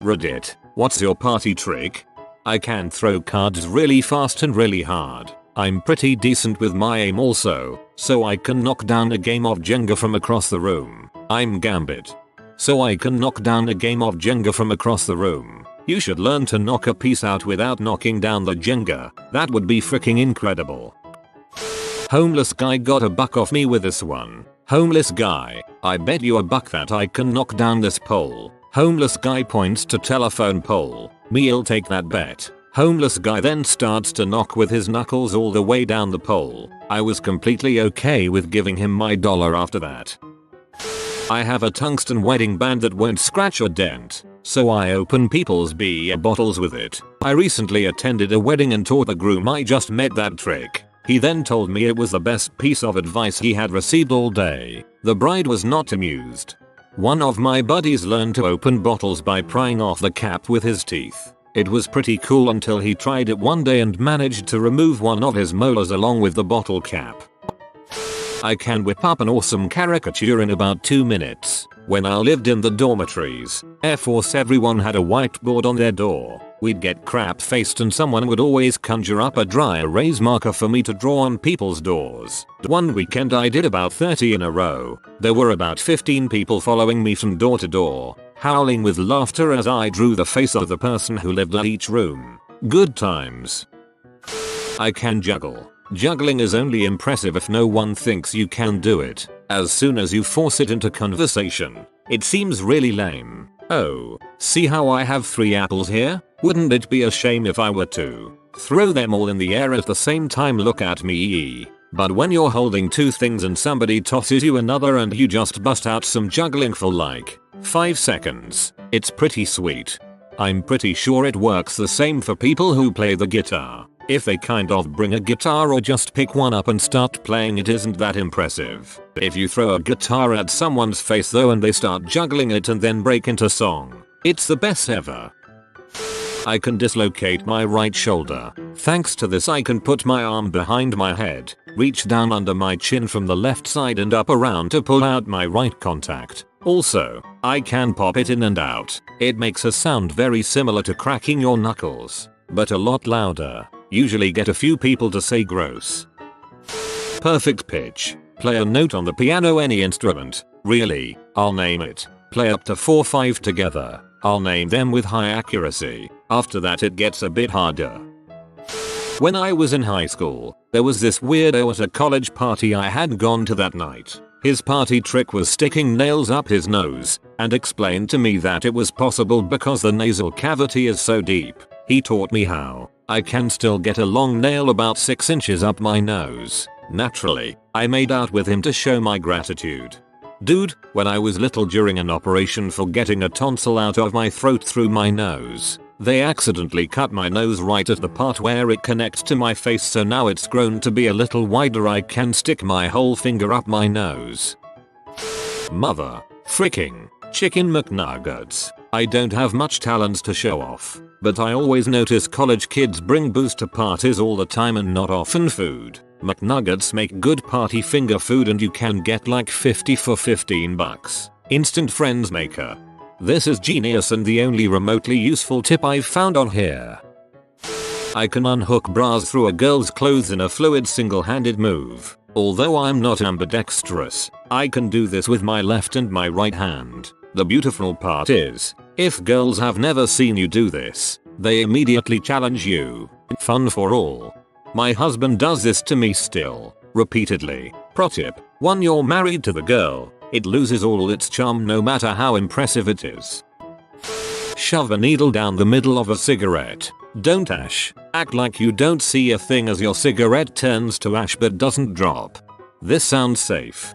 Reddit, what's your party trick? I can throw cards really fast and really hard. I'm pretty decent with my aim also, so I can knock down a game of Jenga from across the room. I'm Gambit. So I can knock down a game of Jenga from across the room. You should learn to knock a piece out without knocking down the Jenga. That would be freaking incredible. Homeless guy got a buck off me with this one. Homeless guy, I bet you a buck that I can knock down this pole. Homeless guy points to telephone pole. Me'll take that bet. Homeless guy then starts to knock with his knuckles all the way down the pole. I was completely okay with giving him my dollar after that. I have a tungsten wedding band that won't scratch or dent, so I open people's beer bottles with it. I recently attended a wedding and taught the groom I just met that trick. He then told me it was the best piece of advice he had received all day. The bride was not amused. One of my buddies learned to open bottles by prying off the cap with his teeth. It was pretty cool until he tried it one day and managed to remove one of his molars along with the bottle cap. I can whip up an awesome caricature in about 2 minutes. When I lived in the dormitories, Air Force, everyone had a whiteboard on their door. We'd get crap faced and someone would always conjure up a dry erase marker for me to draw on people's doors. One weekend I did about 30 in a row. There were about 15 people following me from door to door, howling with laughter as I drew the face of the person who lived at each room. Good times. I can juggle. Juggling is only impressive if no one thinks you can do it. As soon as you force it into conversation, it seems really lame. Oh, see how I have 3 apples here? Wouldn't it be a shame if I were to throw them all in the air at the same time? Look at me. But when you're holding 2 things and somebody tosses you another and you just bust out some juggling for like 5 seconds, it's pretty sweet. I'm pretty sure it works the same for people who play the guitar. If they kind of bring a guitar or just pick one up and start playing, it isn't that impressive. If you throw a guitar at someone's face though and they start juggling it and then break into song, it's the best ever. I can dislocate my right shoulder. Thanks to this I can put my arm behind my head, reach down under my chin from the left side and up around to pull out my right contact. Also, I can pop it in and out. It makes a sound very similar to cracking your knuckles, but a lot louder. Usually get a few people to say gross. Perfect pitch. Play a note on the piano, any instrument. Really, I'll name it. Play up to 4-5 together. I'll name them with high accuracy. After that it gets a bit harder. When I was in high school, there was this weirdo at a college party I had gone to that night. His party trick was sticking nails up his nose, and explained to me that it was possible because the nasal cavity is so deep. He taught me how. I can still get a long nail about 6 inches up my nose. Naturally, I made out with him to show my gratitude. Dude, when I was little during an operation for getting a tonsil out of my throat through my nose, they accidentally cut my nose right at the part where it connects to my face, so now it's grown to be a little wider. I can stick my whole finger up my nose. Mother freaking chicken McNuggets. I don't have much talents to show off, but I always notice college kids bring booze to parties all the time and not often food. McNuggets make good party finger food and you can get like 50 for 15 bucks. Instant friends maker. This is genius and the only remotely useful tip I've found on here. I can unhook bras through a girl's clothes in a fluid single-handed move. Although I'm not ambidextrous, I can do this with my left and my right hand. The beautiful part is, if girls have never seen you do this, they immediately challenge you. Fun for all. My husband does this to me still, repeatedly. Pro tip, when you're married to the girl, it loses all its charm no matter how impressive it is. Shove a needle down the middle of a cigarette. Don't ash. Act like you don't see a thing as your cigarette turns to ash but doesn't drop. This sounds safe.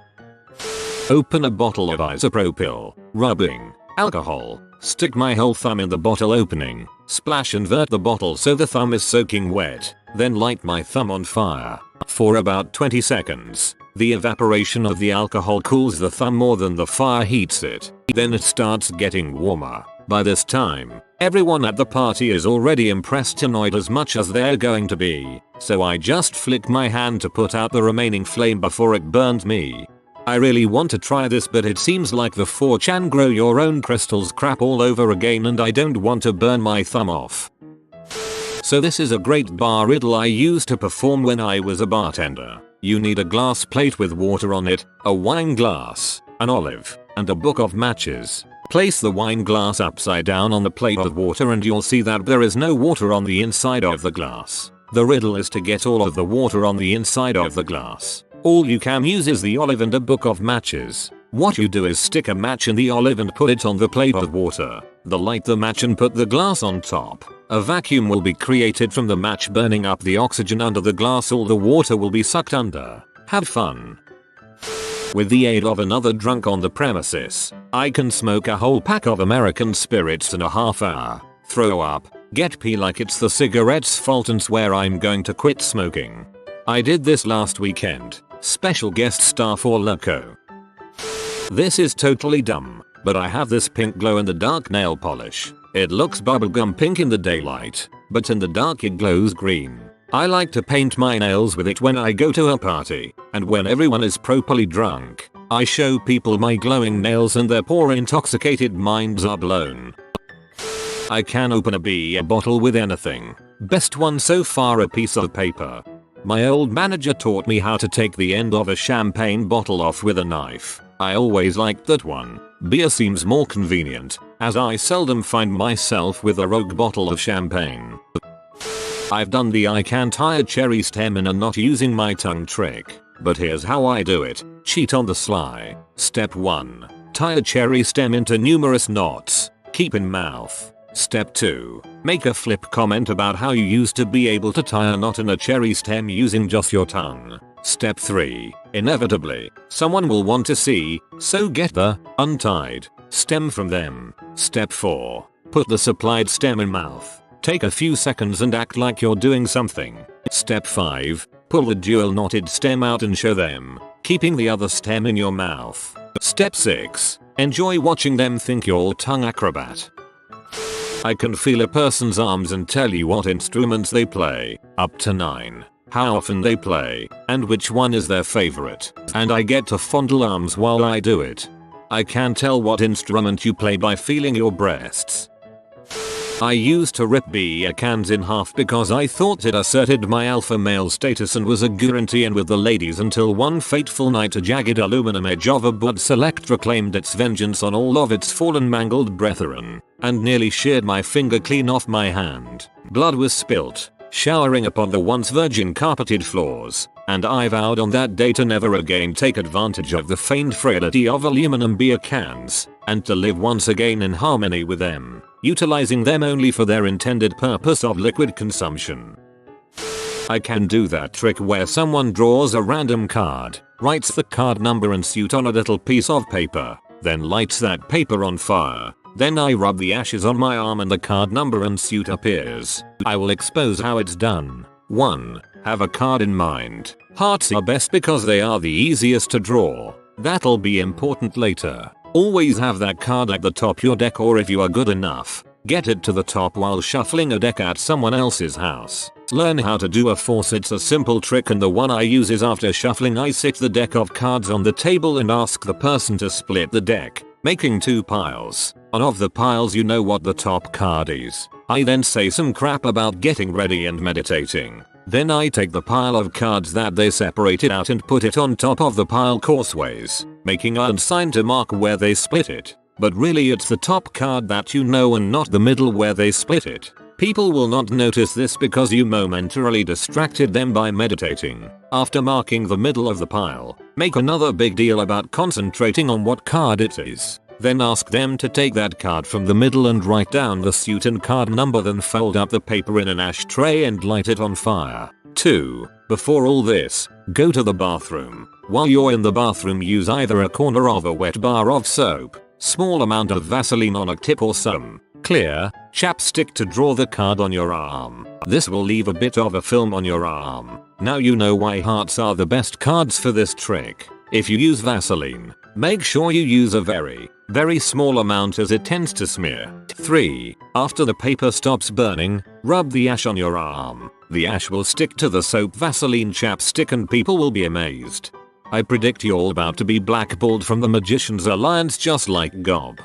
Open a bottle of isopropyl, rubbing, alcohol, stick my whole thumb in the bottle opening, splash, invert the bottle so the thumb is soaking wet, then light my thumb on fire. For about 20 seconds, the evaporation of the alcohol cools the thumb more than the fire heats it. Then it starts getting warmer. By this time, everyone at the party is already impressed, annoyed as much as they're going to be, so I just flick my hand to put out the remaining flame before it burns me. I really want to try this, but it seems like the 4chan grow your own crystals crap all over again, and I don't want to burn my thumb off. So this is a great bar riddle I used to perform when I was a bartender. You need a glass plate with water on it, a wine glass, an olive, and a book of matches. Place the wine glass upside down on the plate of water and you'll see that there is no water on the inside of the glass. The riddle is to get all of the water on the inside of the glass. All you can use is the olive and a book of matches. What you do is stick a match in the olive and put it on the plate of water. Light the match and put the glass on top. A vacuum will be created from the match, burning up the oxygen under the glass. All the water will be sucked under. Have fun. With the aid of another drunk on the premises, I can smoke a whole pack of American spirits in a half hour, throw up, get pee like it's the cigarette's fault, and swear I'm going to quit smoking. I did this last weekend. Special guest star for Loco. This is totally dumb, but I have this pink glow in the dark nail polish. It looks bubblegum pink in the daylight, but in the dark it glows green. I like to paint my nails with it when I go to a party, and when everyone is properly drunk, I show people my glowing nails and their poor intoxicated minds are blown. I can open a beer bottle with anything. Best one so far, a piece of paper. My old manager taught me how to take the end of a champagne bottle off with a knife. I always liked that one. Beer seems more convenient, as I seldom find myself with a rogue bottle of champagne. I've done the I can tie a cherry stem in a knot using my tongue trick, but here's how I do it. Cheat on the sly. Step 1. Tie a cherry stem into numerous knots. Keep in mouth. Step 2. Make a flip comment about how you used to be able to tie a knot in a cherry stem using just your tongue. Step 3. Inevitably, someone will want to see, so get the untied stem from them. Step 4. Put the supplied stem in mouth. Take a few seconds and act like you're doing something. Step 5. Pull the dual knotted stem out and show them, keeping the other stem in your mouth. Step 6. Enjoy watching them think you're tongue acrobat. I can feel a person's arms and tell you what instruments they play, up to 9, how often they play, and which one is their favorite. And I get to fondle arms while I do it. I can tell what instrument you play by feeling your breasts. I used to rip beer cans in half because I thought it asserted my alpha male status and was a guarantee in with the ladies, until one fateful night a jagged aluminum edge of a Bud Selectra claimed its vengeance on all of its fallen mangled brethren, and nearly sheared my finger clean off my hand. Blood was spilt, showering upon the once virgin carpeted floors, and I vowed on that day to never again take advantage of the feigned frailty of aluminum beer cans, and to live once again in harmony with them, utilizing them only for their intended purpose of liquid consumption. I can do that trick where someone draws a random card, writes the card number and suit on a little piece of paper, then lights that paper on fire. Then I rub the ashes on my arm and the card number and suit appears. I will expose how it's done. 1. Have a card in mind. Hearts are best because they are the easiest to draw. That'll be important later. Always have that card at the top your deck, or if you are good enough, get it to the top while shuffling a deck at someone else's house. Learn how to do a force. It's a simple trick, and the one I use is after shuffling I sit the deck of cards on the table and ask the person to split the deck, making 2 piles. On of the piles you know what the top card is. I then say some crap about getting ready and meditating. Then I take the pile of cards that they separated out and put it on top of the pile courseways, making a sign to mark where they split it. But really it's the top card that you know and not the middle where they split it. People will not notice this because you momentarily distracted them by meditating. After marking the middle of the pile, make another big deal about concentrating on what card it is. Then ask them to take that card from the middle and write down the suit and card number, then fold up the paper in an ashtray and light it on fire. 2. Before all this, go to the bathroom. While you're in the bathroom, use either a corner of a wet bar of soap, small amount of Vaseline on a tip, or some clear chapstick to draw the card on your arm. This will leave a bit of a film on your arm. Now you know why hearts are the best cards for this trick. If you use Vaseline, make sure you use a very small amount as it tends to smear. 3. After the paper stops burning, rub the ash on your arm. The ash will stick to the soap Vaseline chapstick and people will be amazed. I predict you're about to be blackballed from the Magician's Alliance just like Gob.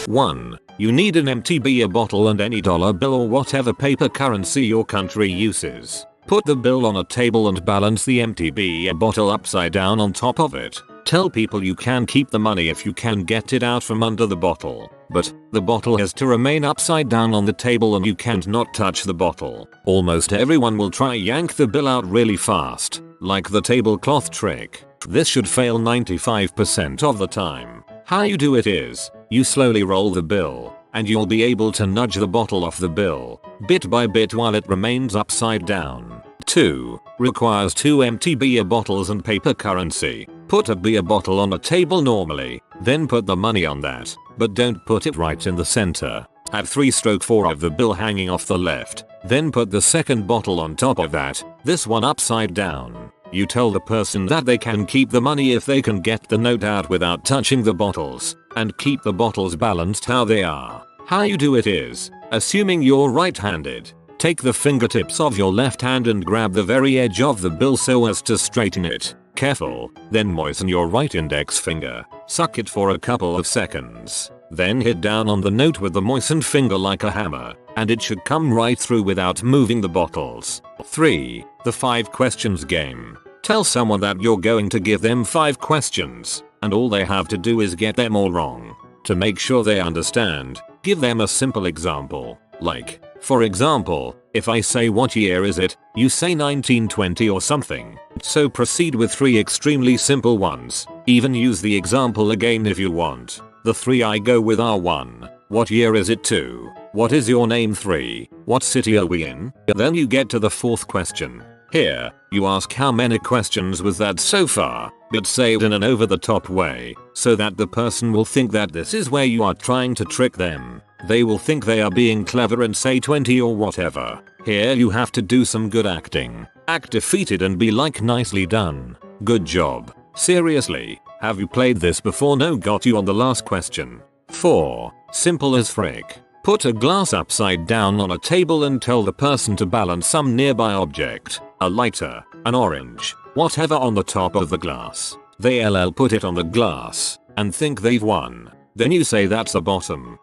1. You need an empty beer bottle and any dollar bill or whatever paper currency your country uses. Put the bill on a table and balance the empty beer bottle upside down on top of it. Tell people you can keep the money if you can get it out from under the bottle. But the bottle has to remain upside down on the table and you can't not touch the bottle. Almost everyone will try yank the bill out really fast, like the tablecloth trick. This should fail 95% of the time. How you do it is, you slowly roll the bill, and you'll be able to nudge the bottle off the bill, bit by bit while it remains upside down. 2. Requires 2 empty beer bottles and paper currency. Put a beer bottle on a table normally, then put the money on that, but don't put it right in the center. Have 3/4 of the bill hanging off the left, then put the second bottle on top of that, this one upside down. You tell the person that they can keep the money if they can get the note out without touching the bottles, and keep the bottles balanced how they are. How you do it is, assuming you're right-handed, take the fingertips of your left hand and grab the very edge of the bill so as to straighten it. Careful, then moisten your right index finger, suck it for a couple of seconds, then hit down on the note with the moistened finger like a hammer, and it should come right through without moving the bottles. 3. The 5 questions game. Tell someone that you're going to give them 5 questions, and all they have to do is get them all wrong. To make sure they understand, give them a simple example, like, for example, if I say what year is it, you say 1920 or something. So proceed with 3 extremely simple ones. Even use the example again if you want. The 3 I go with are 1. What year is it? 2. What is your name? 3. What city are we in? Then you get to the 4th question. Here, you ask how many questions was that so far, but say it in an over-the-top way, so that the person will think that this is where you are trying to trick them. They will think they are being clever and say 20 or whatever. Here you have to do some good acting. Act defeated and be like, nicely done. Good job. Seriously, have you played this before? No, got you on the last question. 4. Simple as frick. Put a glass upside down on a table and tell the person to balance some nearby object, a lighter, an orange, whatever on the top of the glass. They put it on the glass and think they've won. Then you say that's the bottom.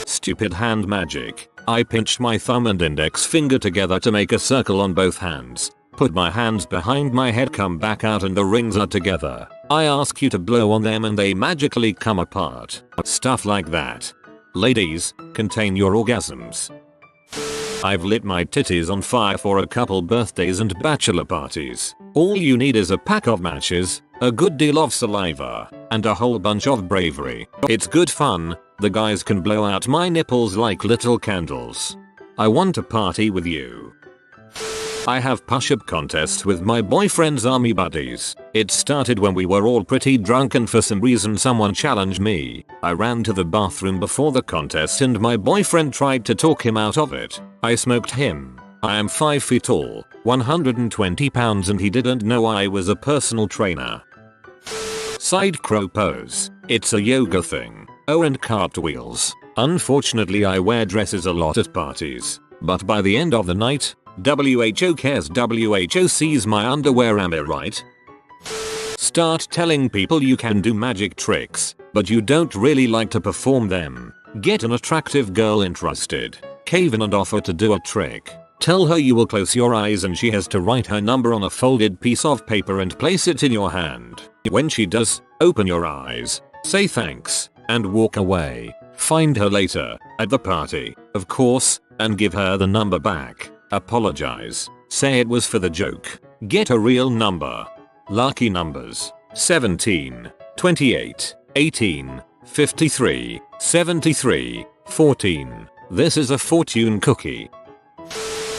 Stupid hand magic. I pinched my thumb and index finger together to make a circle on both hands. Put my hands behind my head, come back out and the rings are together. I ask you to blow on them and they magically come apart. Stuff like that. Ladies, contain your orgasms. I've lit my titties on fire for a couple birthdays and bachelor parties. All you need is a pack of matches, a good deal of saliva, and a whole bunch of bravery. It's good fun. The guys can blow out my nipples like little candles. I want to party with you. I have push-up contests with my boyfriend's army buddies. It started when we were all pretty drunk and for some reason someone challenged me. I ran to the bathroom before the contest and my boyfriend tried to talk him out of it. I smoked him. I am 5 feet tall, 120 pounds and he didn't know I was a personal trainer. Side crow pose. It's a yoga thing. Oh, and cartwheels. Unfortunately I wear dresses a lot at parties. But by the end of the night, WHO cares, WHO sees my underwear, am I right? Start telling people you can do magic tricks, but you don't really like to perform them. Get an attractive girl interested. Cave in and offer to do a trick. Tell her you will close your eyes and she has to write her number on a folded piece of paper and place it in your hand. When she does, open your eyes, say thanks, and walk away. Find her later, at the party, of course, and give her the number back. Apologize. Say it was for the joke. Get a real number. Lucky numbers. 17, 28, 18, 53, 73, 14. This is a fortune cookie.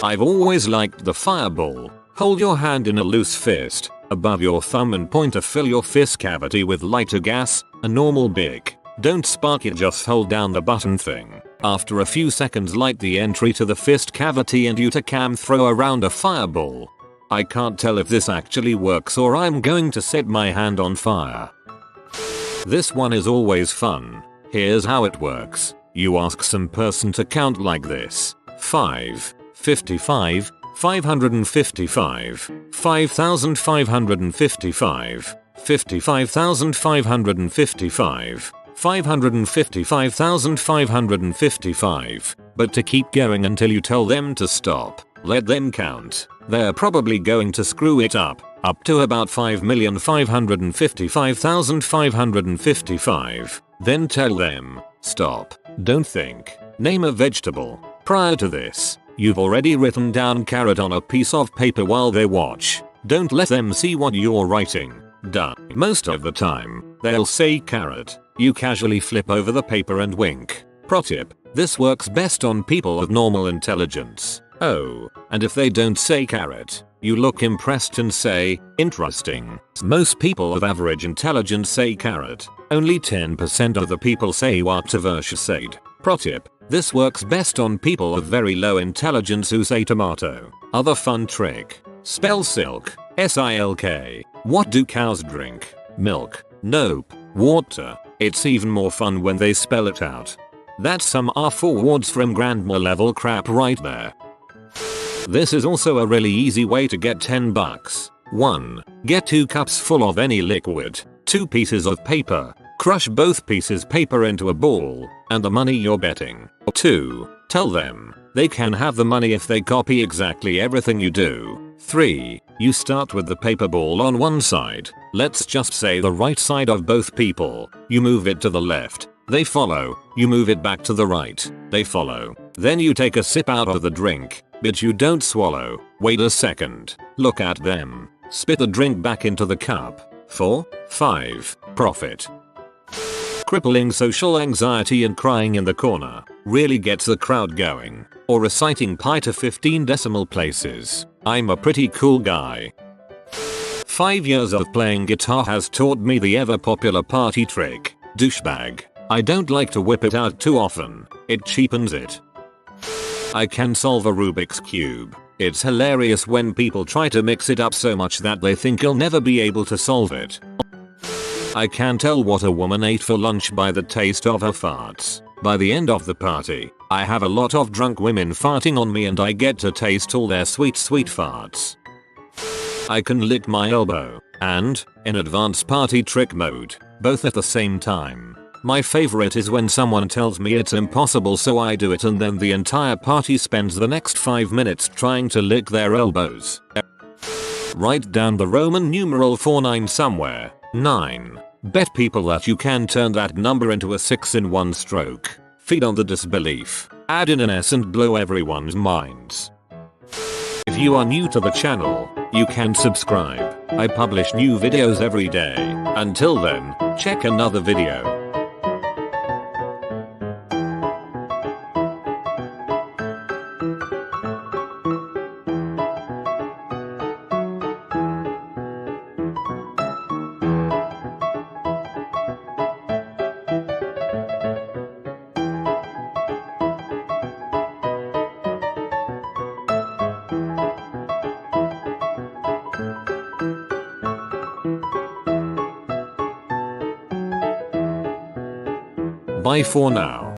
I've always liked the fireball. Hold your hand in a loose fist, above your thumb and pointer, fill your fist cavity with lighter gas, a normal bic. Don't spark it, just hold down the button thing. After a few seconds light the entry to the fist cavity and you can throw around a fireball. I can't tell if this actually works or I'm going to set my hand on fire. This one is always fun. Here's how it works. You ask some person to count like this. 5, 55, 555, 5555, 55,555, 555,555, but to keep going until you tell them to stop. Let them count. They're probably going to screw it up to about 5,555,555. Then tell them, stop. Don't think. Name a vegetable. Prior to this, you've already written down carrot on a piece of paper while they watch. Don't let them see what you're writing. Done. Most of the time, they'll say carrot. You casually flip over the paper and wink. Pro tip, this works best on people of normal intelligence. Oh, and if they don't say carrot, you look impressed and say, interesting. Most people of average intelligence say carrot. Only 10% of the people say what Taversha said. Pro tip, this works best on people of very low intelligence who say tomato. Other fun trick. Spell silk. S-I-L-K. What do cows drink? Milk. Nope. Water. It's even more fun when they spell it out. That's some R4 words from grandma level crap right there. This is also a really easy way to get 10 bucks. 1. Get 2 cups full of any liquid, 2 pieces of paper, crush both pieces paper into a ball, and the money you're betting. 2. Tell them they can have the money if they copy exactly everything you do. 3. You start with the paper ball on one side, let's just say the right side of both people. You move it to the left, they follow. You move it back to the right, they follow. Then you take a sip out of the drink, but you don't swallow. Wait a second, look at them. Spit the drink back into the cup. 4. 5. Profit. Crippling social anxiety and crying in the corner really gets the crowd going. Or reciting pi to 15 decimal places. I'm a pretty cool guy. 5 years of playing guitar has taught me the ever popular party trick, douchebag. I don't like to whip it out too often, it cheapens it. I can solve a Rubik's Cube. It's hilarious when people try to mix it up so much that they think you'll never be able to solve it. I can tell what a woman ate for lunch by the taste of her farts. By the end of the party, I have a lot of drunk women farting on me and I get to taste all their sweet farts. I can lick my elbow and, in advanced party trick mode, both at the same time. My favorite is when someone tells me it's impossible so I do it and then the entire party spends the next 5 minutes trying to lick their elbows. Write down the Roman numeral 49 somewhere. 9. Bet people that you can turn that number into a 6 in one stroke. Feed on the disbelief. Add in an S and blow everyone's minds. If you are new to the channel, you can subscribe. I publish new videos every day. Until then, check another video. Bye for now.